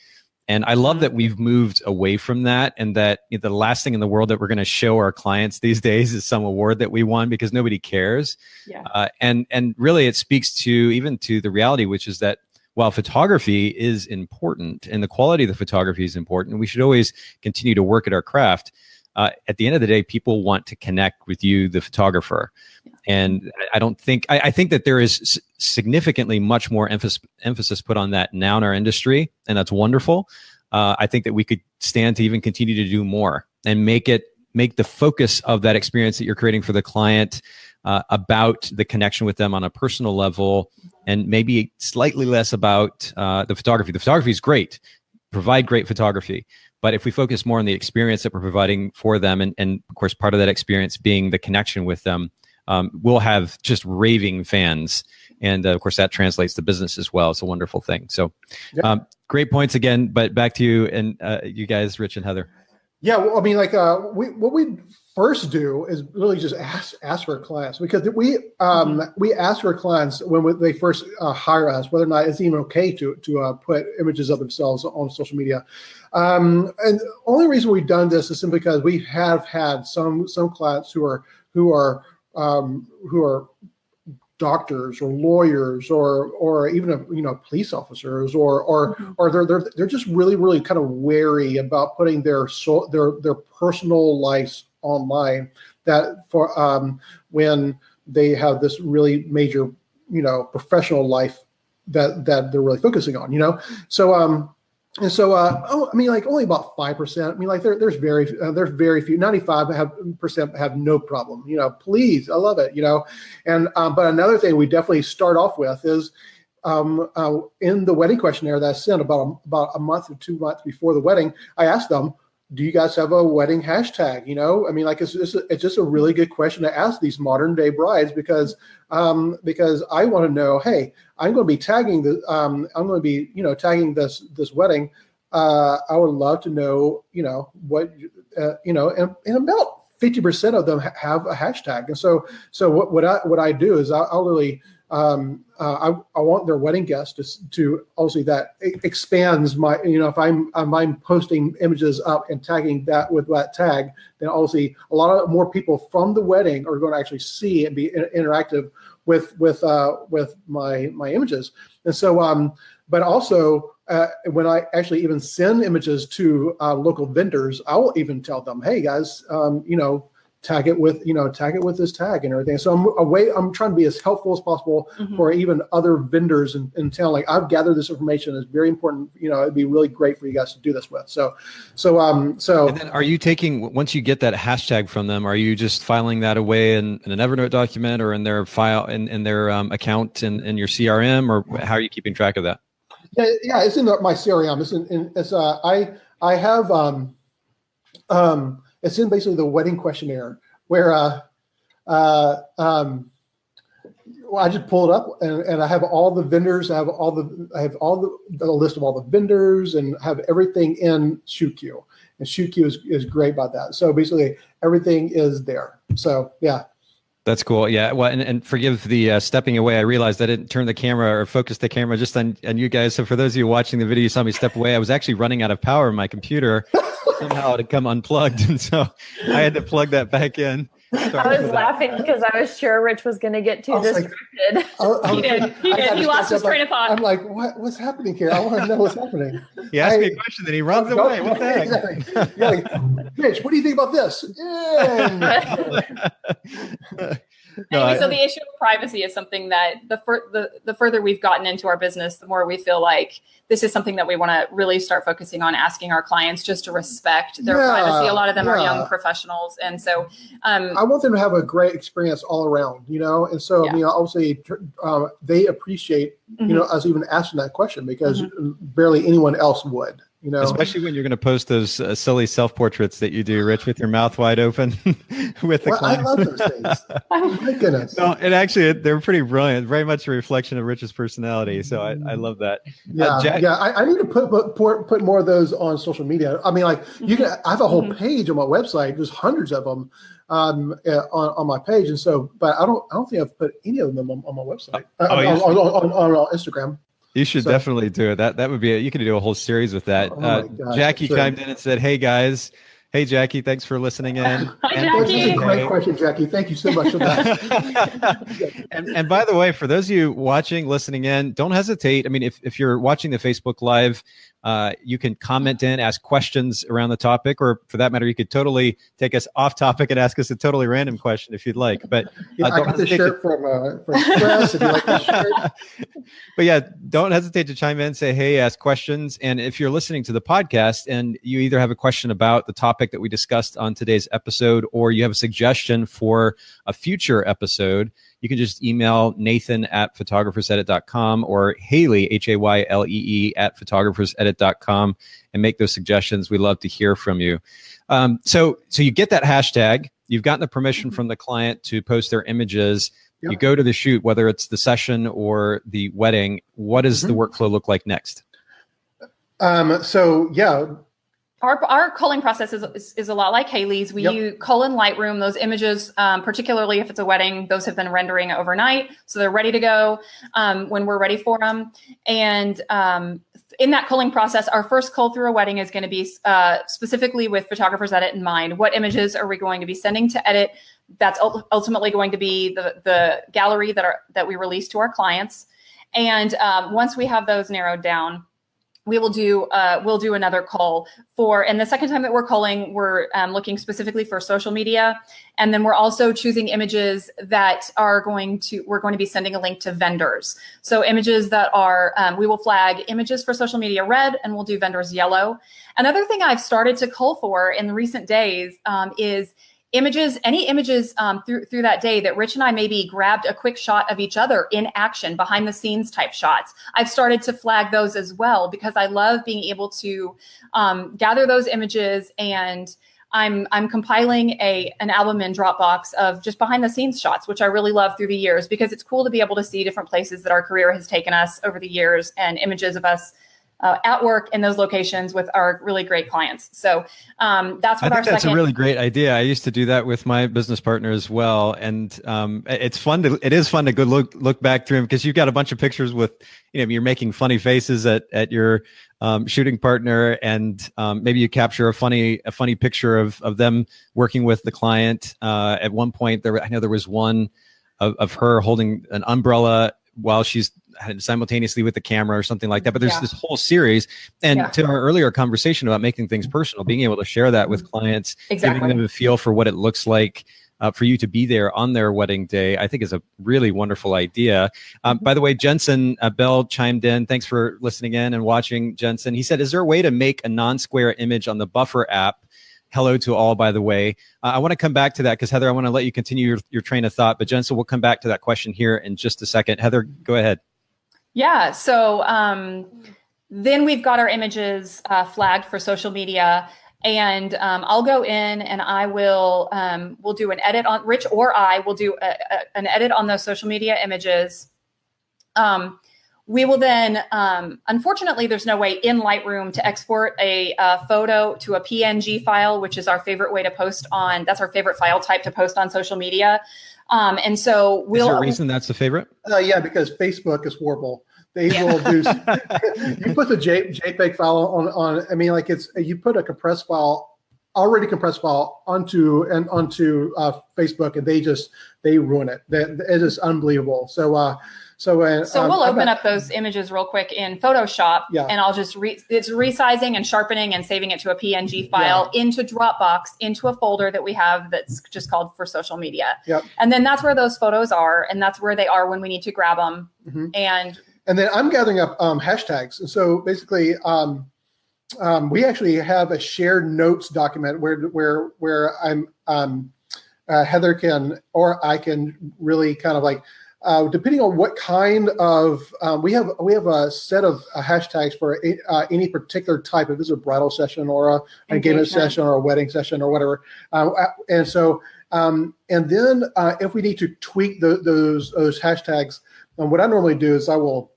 And I love that we've moved away from that, and that the last thing in the world that we're going to show our clients these days is some award that we won, because nobody cares. Yeah. And really it speaks to the reality, which is that while photography is important and the quality of the photography is important, we should always continue to work at our craft. At the end of the day, people want to connect with you, the photographer. Yeah. And I think that there is significantly much more emphasis put on that now in our industry, and that's wonderful. I think that we could stand to even continue to do more and make the focus of that experience that you're creating for the client about the connection with them on a personal level, and maybe slightly less about the photography. The photography is great. Provide great photography. But if we focus more on the experience that we're providing for them, and of course, part of that experience being the connection with them, we'll have just raving fans. And of course, that translates to business as well. It's a wonderful thing. So great points again, but back to you and you guys, Rich and Heather. Yeah, well, I mean, what we first do is really just ask our clients, because we ask our clients when they first hire us whether or not it's even okay to put images of themselves on social media. And the only reason we've done this is simply because we have had some clients who are doctors or lawyers or even police officers or they're just really kind of wary about putting their personal lives online, that for when they have this really major professional life that they're really focusing on, so only about 5%. There's very few. 95% have no problem. Please, I love it. And but another thing we definitely start off with is in the wedding questionnaire that I sent about a month or 2 months before the wedding, I asked them, do you guys have a wedding hashtag? It's just a really good question to ask these modern day brides, because I want to know, hey, I'm going to be tagging tagging this wedding. I would love to know, what, and about 50% of them have a hashtag. And so what I do is I'll really, I want their wedding guests to obviously that expands my, if I'm posting images up and tagging that with that tag, then obviously a lot of more people from the wedding are going to actually see and be interactive with my images. And so, but also when I actually even send images to local vendors, I will even tell them, hey guys, tag it with this tag and everything. So I'm trying to be as helpful as possible for even other vendors in town. Like, I've gathered this information. It's very important. It'd be really great for you guys to do this with. So. And then are you taking, once you get that hashtag from them, are you just filing that away in an Evernote document or in their file in their account in your CRM, or how are you keeping track of that? Yeah, it's in my CRM. I have it's in basically the wedding questionnaire where I just pull it up and I have all the vendors. I have the list of all the vendors and have everything in ShootQ. And ShootQ is great about that. So basically everything is there. So yeah. That's cool. Yeah. Well, and forgive the stepping away. I realized I didn't turn the camera or focus the camera just on you guys. So for those of you watching the video, you saw me step away. I was actually running out of power in my computer. Somehow it had come unplugged. And so I had to plug that back in. I was laughing because I was sure Rich was going to get too distracted. He did. He lost his train of thought. I'm like, what's happening here? I want to know what's happening. He asked me a question, then he runs away. What the heck? Exactly. Yeah, like, Rich, what do you think about this? So the issue of privacy is something that the further we've gotten into our business, the more we feel like this is something that we want to really start focusing on asking our clients just to respect their privacy. A lot of them are young professionals. And so I want them to have a great experience all around, and so, obviously they appreciate, us even asking that question, because barely anyone else would. You know, especially when you're going to post those silly self-portraits that you do, Rich, with your mouth wide open with the client. I love those things. Oh my goodness. No, and actually, they're pretty brilliant. Very much a reflection of Rich's personality. So I love that. Yeah, I need to put more of those on social media. I mean, like you can. I have a whole page on my website. There's hundreds of them on my page, and so, but I don't think I've put any of them on my website. On Instagram. You should definitely do it. That would be you could do a whole series with that. Oh gosh, Jackie chimed in and said, "Hey guys, hey Jackie, thanks for listening in." Hi, Jackie. That's a great question, Jackie. Thank you so much for that. and by the way, for those of you watching, listening in, don't hesitate. I mean, if you're watching the Facebook Live, you can comment in, ask questions around the topic, or for that matter, you could totally take us off topic and ask us a totally random question if you'd like. But I got the shirt from Express. If you like the shirt. But yeah, don't hesitate to chime in, say, hey, ask questions. And if you're listening to the podcast and you either have a question about the topic that we discussed on today's episode, or you have a suggestion for a future episode, you can just email nathan@photographersedit.com or Haylee, Haylee @photographersedit.com and make those suggestions. We love to hear from you. So you get that hashtag, you've gotten the permission from the client to post their images. Yep. You go to the shoot, whether it's the session or the wedding. What does the workflow look like next? So yeah. Our culling process is a lot like Haylee's. We cull in Lightroom those images, particularly if it's a wedding. Those have been rendering overnight, so they're ready to go when we're ready for them. And in that culling process, our first cull through a wedding is going to be specifically with Photographer's Edit in mind. What images are we going to be sending to edit? That's ultimately going to be the gallery that we release to our clients. And once we have those narrowed down, we'll do another cull and the second time that we're culling, we're looking specifically for social media. And then we're also choosing images that we're going to be sending a link to vendors. So images that are, we will flag images for social media red and we'll do vendors yellow. Another thing I've started to cull for in recent days is any images through that day that Rich and I maybe grabbed a quick shot of each other in action, behind the scenes type shots. I've started to flag those as well because I love being able to gather those images, and I'm compiling an album in Dropbox of just behind the scenes shots, which I really love through the years because it's cool to be able to see different places that our career has taken us over the years and images of us at work in those locations with our really great clients. So that's what that's a really great idea. I used to do that with my business partner as well. And it is fun to go look back through them because you've got a bunch of pictures with, you're making funny faces at your shooting partner, and maybe you capture a funny picture of them working with the client. At one point I know there was one of her holding an umbrella while she's simultaneously with the camera or something like that. But there's this whole series. And to our earlier conversation about making things personal, being able to share that with clients, giving them a feel for what it looks like for you to be there on their wedding day, I think is a really wonderful idea. By the way, Jensen Bell chimed in. Thanks for listening in and watching, Jensen. He said, is there a way to make a non-square image on the Buffer app? Hello to all, by the way. I want to come back to that because, Heather, I want to let you continue your train of thought. But Jensen, we'll come back to that question here in just a second. Heather, go ahead. Yeah. So then we've got our images flagged for social media. And I'll go in and I will we'll do an edit on Rich, or I will do an edit on those social media images. We will then, unfortunately, there's no way in Lightroom to export a photo to a PNG file, which is our favorite way to post on. That's our favorite file type to post on social media. And so is there a reason that's the favorite? Yeah, because Facebook is horrible. They will do. You put the JPEG file on. I mean, like you put a already compressed file onto Facebook, and they ruin it. It is unbelievable. So we'll open up those images real quick in Photoshop, and I'll just it's resizing and sharpening and saving it to a PNG file into Dropbox, into a folder that we have that's just called for social media. Yep. And then that's where those photos are, and that's where they are when we need to grab them. Mm-hmm. And then I'm gathering up hashtags. And so basically, we actually have a shared notes document where I'm Heather can, or I can really kind of like depending on what kind of we have a set of hashtags for any particular type. If this is a bridal session or an engagement session or a wedding session or whatever, and so and then if we need to tweak those hashtags, what I normally do is I will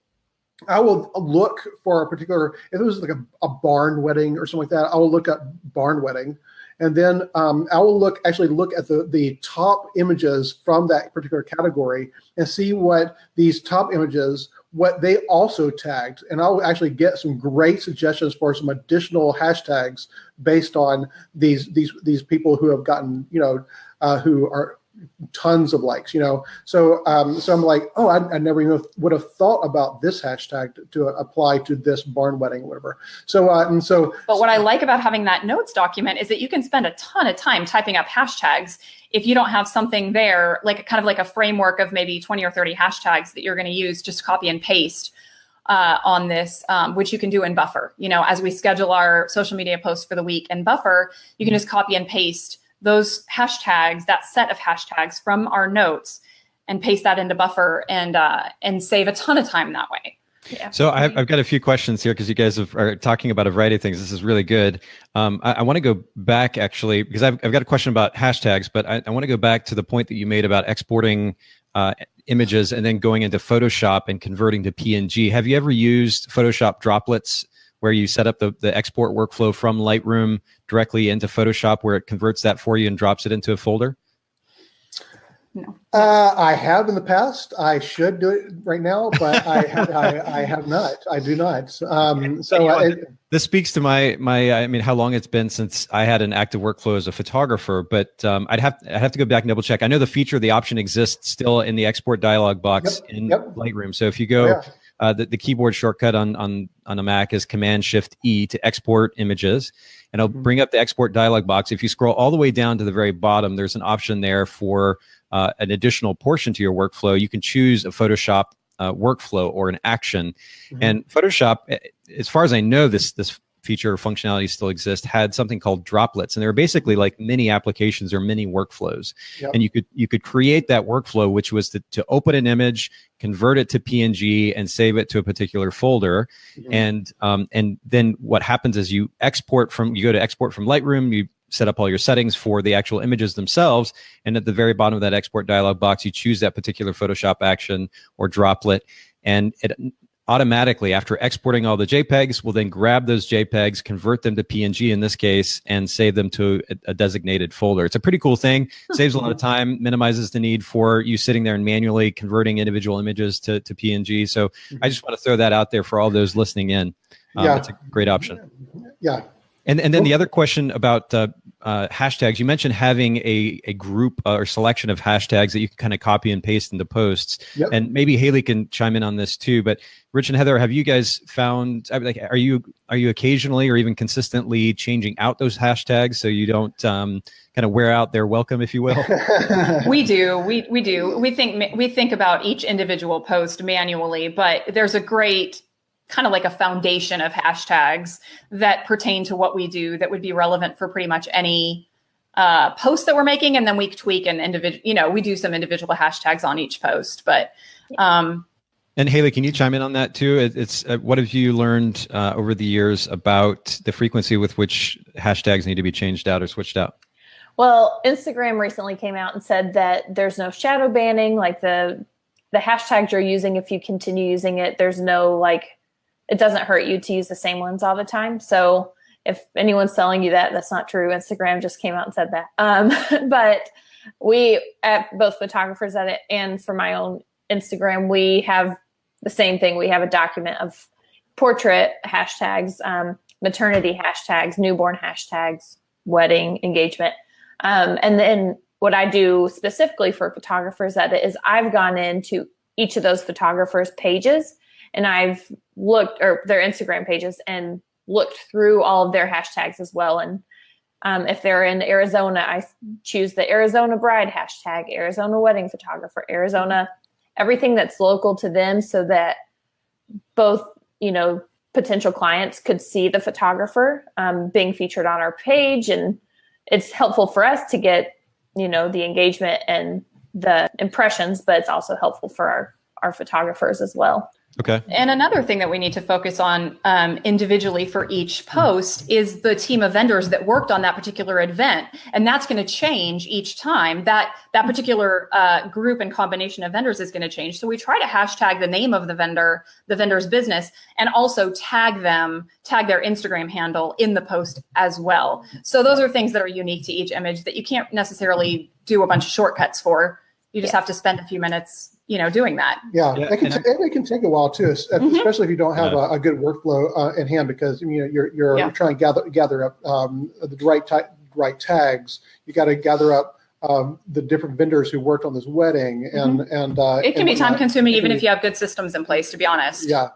look for a particular, if it was like a barn wedding or something like that, I will look up barn wedding. And then I will actually look at the top images from that particular category and see what these top images, what they also tagged. And I'll actually get some great suggestions for some additional hashtags based on these people who have gotten, who are tons of likes, So I'm like, oh, I never even would have thought about this hashtag to apply to this barn wedding or whatever. But what I like about having that notes document is that you can spend a ton of time typing up hashtags if you don't have something there, like kind of like a framework of maybe 20 or 30 hashtags that you're going to use, just copy and paste on this, which you can do in Buffer. As we schedule our social media posts for the week in Buffer, you can just copy and paste those hashtags, that set of hashtags from our notes, and paste that into Buffer and save a ton of time that way. Yeah. So I've got a few questions here because you guys are talking about a variety of things. This is really good. I want to go back actually because I've got a question about hashtags, but I want to go back to the point that you made about exporting images and then going into Photoshop and converting to PNG. Have you ever used Photoshop droplets, where you set up the export workflow from Lightroom directly into Photoshop, where it converts that for you and drops it into a folder? No. I have in the past. I should do it right now, but I have not. I do not. This speaks to my. I mean, how long it's been since I had an active workflow as a photographer, but I'd have to go back and double check. I know the feature, the option exists still in the export dialog box in Lightroom. So if you go. The keyboard shortcut on a Mac is Command-Shift-E to export images, and it'll bring up the export dialog box. If you scroll all the way down to the very bottom, there's an option there for an additional portion to your workflow. You can choose a Photoshop workflow or an action, and Photoshop, as far as I know, this feature or functionality still exists, had something called droplets, and they were basically like mini applications or mini workflows. And you could create that workflow, which was to open an image, convert it to PNG, and save it to a particular folder. And then what happens is you go to export from Lightroom, you set up all your settings for the actual images themselves, and at the very bottom of that export dialog box, you choose that particular Photoshop action or droplet, and it automatically, after exporting all the JPEGs, will then grab those JPEGs, convert them to PNG in this case, and save them to a designated folder. It's a pretty cool thing. Saves a lot of time, minimizes the need for you sitting there and manually converting individual images to PNG. So I just want to throw that out there for all those listening in. It's a great option. Yeah. And then the other question about hashtags, you mentioned having a group or selection of hashtags that you can kind of copy and paste into posts. And maybe Haylee can chime in on this too. But Rich and Heather, have you guys found, are you occasionally or even consistently changing out those hashtags so you don't kind of wear out their welcome, if you will? We do. We do. We think about each individual post manually, but there's a great kind of like a foundation of hashtags that pertain to what we do that would be relevant for pretty much any post that we're making. And then we tweak and we do some individual hashtags on each post, but and Haylee, can you chime in on that too? It's what have you learned over the years about the frequency with which hashtags need to be changed out or switched out? Well, Instagram recently came out and said that there's no shadow banning, like the hashtags you're using. If you continue using it, there's no it doesn't hurt you to use the same ones all the time. So if anyone's telling you that, that's not true. Instagram just came out and said that. But we, at both Photographers Edit and for my own Instagram, we have the same thing. We have a document of portrait hashtags, maternity hashtags, newborn hashtags, wedding, engagement. And then what I do specifically for Photographers Edit is I've gone into each of those photographers' pages and I've looked, or their Instagram pages, and looked through all of their hashtags as well. And if they're in Arizona, I choose the Arizona bride hashtag, Arizona wedding photographer, Arizona, everything that's local to them, so that both, potential clients could see the photographer being featured on our page. And it's helpful for us to get, the engagement and the impressions, but it's also helpful for our photographers as well. Okay. And another thing that we need to focus on individually for each post is the team of vendors that worked on that particular event. And that's going to change each time. That particular group and combination of vendors is going to change. So we try to hashtag the name of the vendor's business, and also tag their Instagram handle in the post as well. So those are things that are unique to each image that you can't necessarily do a bunch of shortcuts for. You just have to spend a few minutes doing that. Yeah, it can take a while too, especially if you don't have a good workflow in hand, because you're trying to gather up the right tags. You got to gather up the different vendors who worked on this wedding, and it can be time consuming even if you have good systems in place. To be honest. Yeah.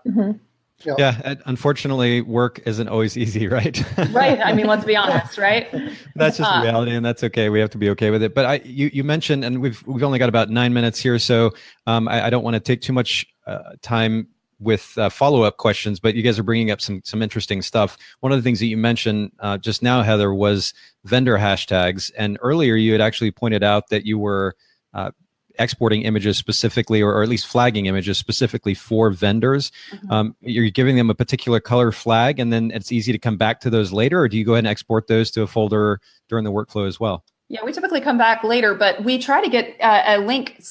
Yeah. Unfortunately, work isn't always easy, right? Right. I mean, let's be honest, right? That's just reality, and that's okay. We have to be okay with it. But you mentioned, and we've only got about 9 minutes here, so I don't want to take too much time with follow-up questions. But you guys are bringing up some interesting stuff. One of the things that you mentioned just now, Heather, was vendor hashtags, and earlier you had actually pointed out that you were exporting images specifically, or at least flagging images specifically for vendors. You're giving them a particular color flag, and then it's easy to come back to those later, or do you go ahead and export those to a folder during the workflow as well? Yeah, we typically come back later, but we try to get a link.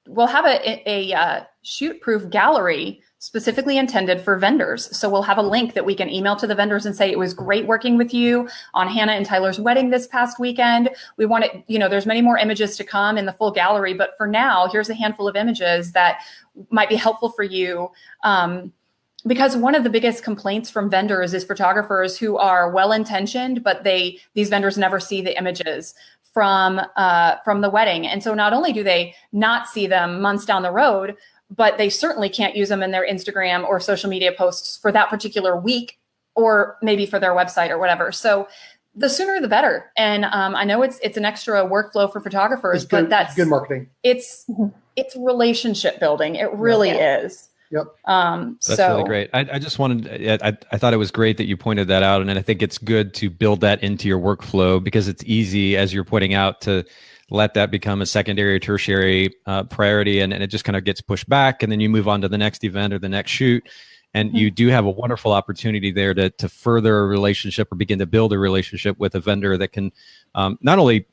We'll have a shoot-proof gallery specifically intended for vendors. So we'll have a link that we can email to the vendors and say, it was great working with you on Hannah and Tyler's wedding this past weekend. We want it, there's many more images to come in the full gallery, but for now, here's a handful of images that might be helpful for you. Because one of the biggest complaints from vendors is photographers who are well-intentioned, but these vendors never see the images from the wedding. And so not only do they not see them months down the road, but they certainly can't use them in their Instagram or social media posts for that particular week, or maybe for their website or whatever. So the sooner the better. And I know it's an extra workflow for photographers, but that's good marketing. It's relationship building. It really is. Yep. That's really great. I just wanted, I thought it was great that you pointed that out. And I think it's good to build that into your workflow, because it's easy, as you're pointing out, to let that become a secondary or tertiary priority. And it just kind of gets pushed back. And then you move on to the next event or the next shoot. And you do have a wonderful opportunity there to further a relationship, or begin to build a relationship with a vendor that can not only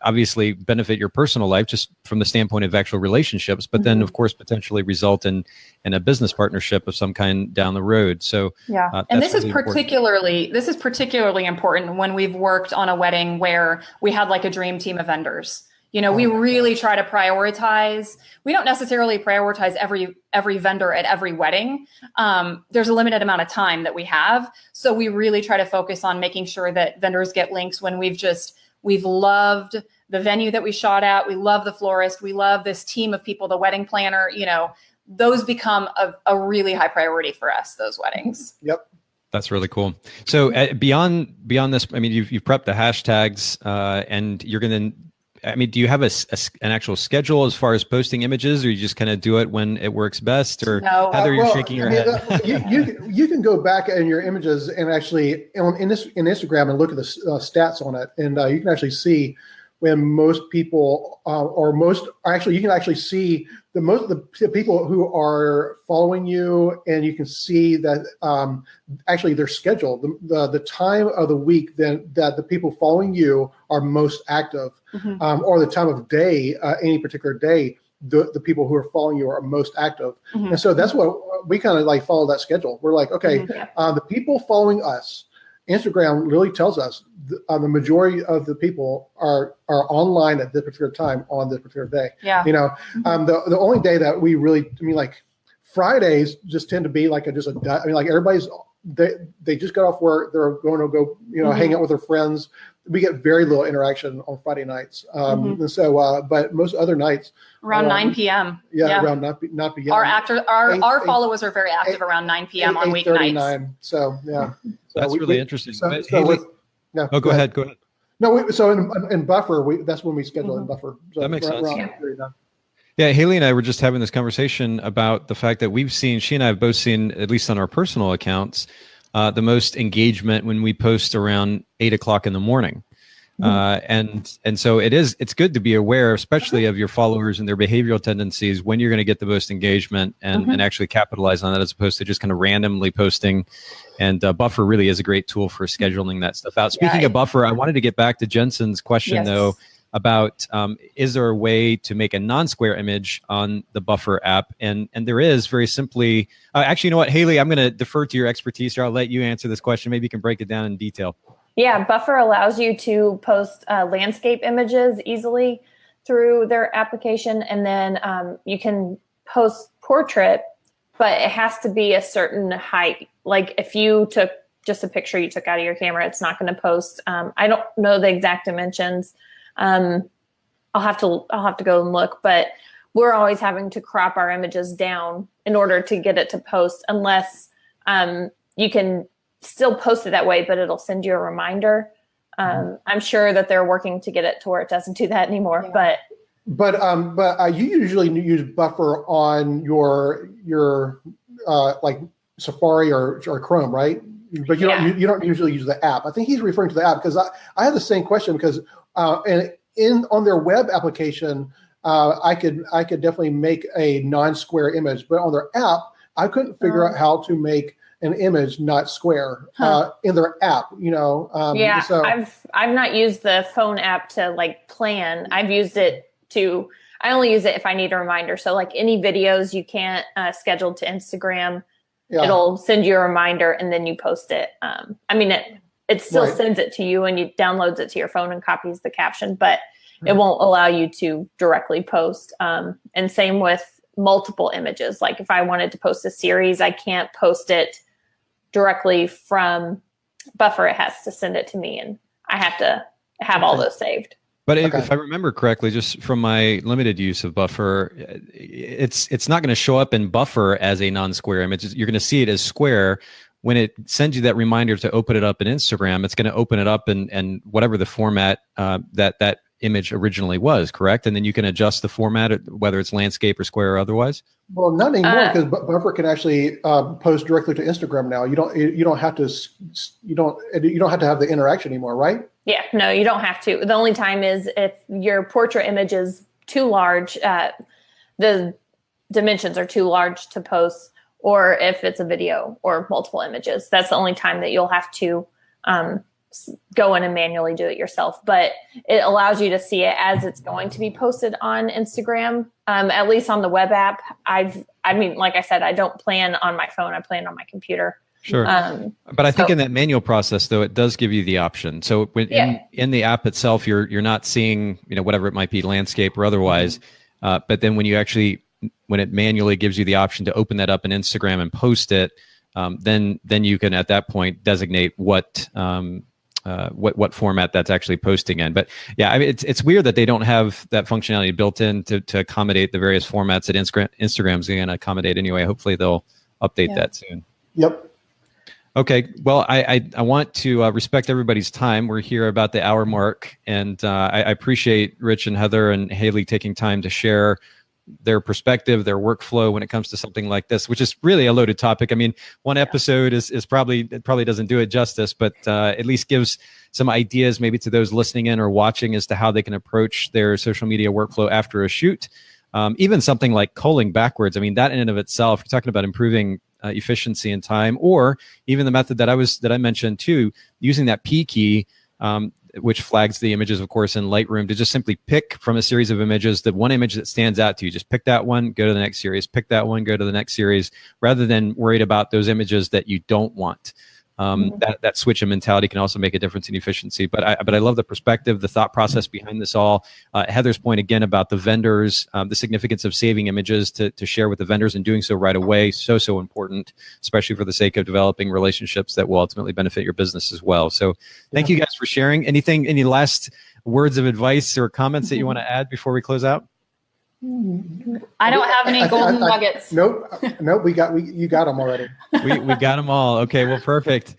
obviously benefit your personal life just from the standpoint of actual relationships, but then of course potentially result in a business partnership of some kind down the road. So and this is particularly important when we've worked on a wedding where we had like a dream team of vendors. We really try to prioritize. We don't necessarily prioritize every vendor at every wedding. There's a limited amount of time that we have. So we really try to focus on making sure that vendors get links when we've loved the venue that we shot at. We love the florist. We love this team of people, the wedding planner. Those become a really high priority for us, those weddings. Yep. That's really cool. So beyond this, I mean, you've prepped the hashtags and you're going to, do you have an actual schedule as far as posting images, or you just kind of do it when it works best? Or no. Heather, you're shaking your head. You can go back in your images and actually in Instagram and look at the stats on it, and you can actually see when most people you can actually see the people who are following you, and you can see that actually their schedule, the time of the week that the people following you are most active, or the time of day, any particular day, the people who are following you are most active. And so that's what we kind of like follow that schedule. We're like, okay, the people following us, Instagram really tells us the majority of the people are online at this particular time on this particular day. Yeah. The only day that we really, like Fridays just tend to be like everybody's, they just got off work. They're going to go, hang out with their friends. We get very little interaction on Friday nights. And so, but most other nights around 9 p.m. Yeah, around 9 p.m. Our followers are very active around 9 p.m. on weeknights. So yeah, that's really interesting. Go ahead. No, so in Buffer, that's when we schedule in Buffer. So that makes sense. Yeah, Haylee and I were just having this conversation about the fact that she and I have both seen, at least on our personal accounts, the most engagement when we post around 8 o'clock in the morning. And so it's good to be aware, especially of your followers and their behavioral tendencies, when you're going to get the most engagement and actually capitalize on that, as opposed to just kind of randomly posting. And Buffer really is a great tool for scheduling that stuff out. Speaking of Buffer, I wanted to get back to Jensen's question though, about is there a way to make a non-square image on the Buffer app? And there is, very simply. Actually, you know what, Haylee, I'm going to defer to your expertise here. I'll let you answer this question. Maybe you can break it down in detail. Yeah, Buffer allows you to post landscape images easily through their application. And then you can post portrait, but it has to be a certain height. Like if you took just a picture you took out of your camera, it's not going to post. I don't know the exact dimensions. I'll have to go and look, but we're always having to crop our images down in order to get it to post, unless you can still post it that way, but it'll send you a reminder. I'm sure that they're working to get it to where it doesn't do that anymore. But you usually use Buffer on your like Safari or Chrome, right? But you don't usually use the app. I think he's referring to the app, because I had the same question, because on their web application, I could definitely make a non-square image, but on their app, I couldn't figure out how to make an image not square in their app. So I've not used the phone app to like plan. I've used it to. I only use it if I need a reminder. So like any videos you can't schedule to Instagram, it'll send you a reminder and then you post it. It still sends it to you and you downloads it to your phone and copies the caption, but it won't allow you to directly post. And same with multiple images. Like if I wanted to post a series, I can't post it directly from Buffer. It has to send it to me, and I have to have all those saved. But if I remember correctly, just from my limited use of Buffer, it's not going to show up in Buffer as a non-square image. You're going to see it as square. When it sends you that reminder to open it up in Instagram, it's going to open it up in whatever the format that image originally was, correct? And then you can adjust the format, whether it's landscape or square or otherwise. Well, not anymore, because Buffer can actually post directly to Instagram now. You don't have to have the interaction anymore, right? Yeah, no, you don't have to. The only time is if your portrait image is too large, the dimensions are too large to post, or if it's a video or multiple images. That's the only time that you'll have to go in and manually do it yourself. But it allows you to see it as it's going to be posted on Instagram, at least on the web app. Like I said, I don't plan on my phone. I plan on my computer. Sure. But I think in that manual process, though, it does give you the option. So when in the app itself, you're not seeing, whatever it might be, landscape or otherwise. But then when it manually gives you the option to open that up in Instagram and post it, then you can at that point designate what format that's actually posting in. But yeah, it's weird that they don't have that functionality built in to accommodate the various formats that Instagram's going to accommodate anyway. Hopefully they'll update that soon. Yep. Okay. Well, I want to respect everybody's time. We're here about the hour mark, and I appreciate Rich and Heather and Haylee taking time to share their perspective, their workflow when it comes to something like this, which is really a loaded topic. I mean, one episode is probably doesn't do it justice, but at least gives some ideas maybe to those listening in or watching as to how they can approach their social media workflow after a shoot. Even something like culling backwards. I mean, that in and of itself, you're talking about improving efficiency and time, or even the method that I mentioned too, using that P key, which flags the images, of course, in Lightroom, to just simply pick from a series of images the one image that stands out to you. Just pick that one, go to the next series, pick that one, go to the next series, rather than worried about those images that you don't want. That switch in mentality can also make a difference in efficiency. But I love the perspective, the thought process behind this all. Heather's point again about the vendors, the significance of saving images to share with the vendors and doing so right away, so important, especially for the sake of developing relationships that will ultimately benefit your business as well. So thank you guys for sharing. Any last words of advice or comments that you want to add before we close out? I don't have any golden nuggets. Nope. You got them already. We got them all. Okay, well, perfect.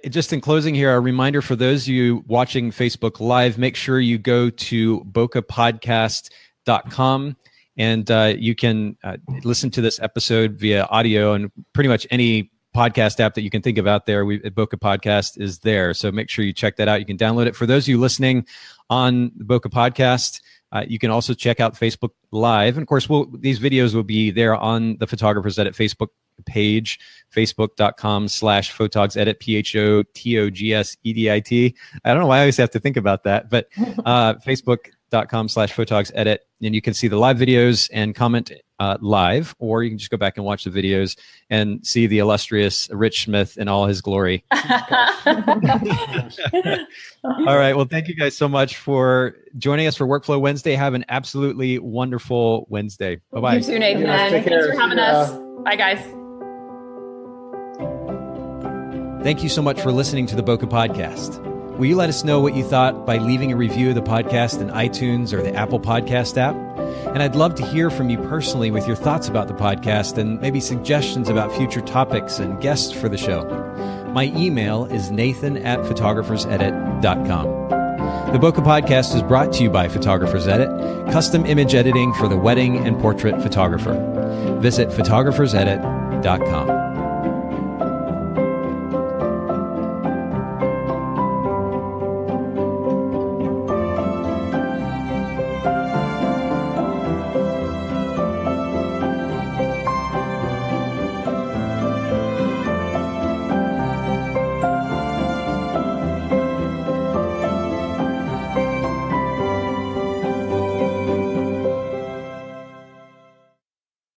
Just in closing here, a reminder for those of you watching Facebook Live, make sure you go to bokehpodcast.com and you can listen to this episode via audio and pretty much any podcast app that you can think of out there. Bokeh Podcast is there. So make sure you check that out. You can download it. For those of you listening on the Bokeh Podcast, you can also check out Facebook Live. And of course, these videos will be there on the Photographers Edit Facebook page, facebook.com/photogsedit, PHOTOGSEDIT. I don't know why I always have to think about that, but facebook.com/photogsedit. And you can see the live videos and comment live, or you can just go back and watch the videos and see the illustrious Rich Smith in all his glory. All right. Well, thank you guys so much for joining us for Workflow Wednesday. Have an absolutely wonderful Wednesday. Bye-bye. You too, Nathan. Take care. Thanks for having us. Bye, guys. Thank you so much for listening to the Bokeh Podcast. Will you let us know what you thought by leaving a review of the podcast in iTunes or the Apple Podcast app? And I'd love to hear from you personally with your thoughts about the podcast and maybe suggestions about future topics and guests for the show. My email is nathan@photographersedit.com. The Bokeh Podcast is brought to you by Photographers Edit, custom image editing for the wedding and portrait photographer. Visit photographersedit.com.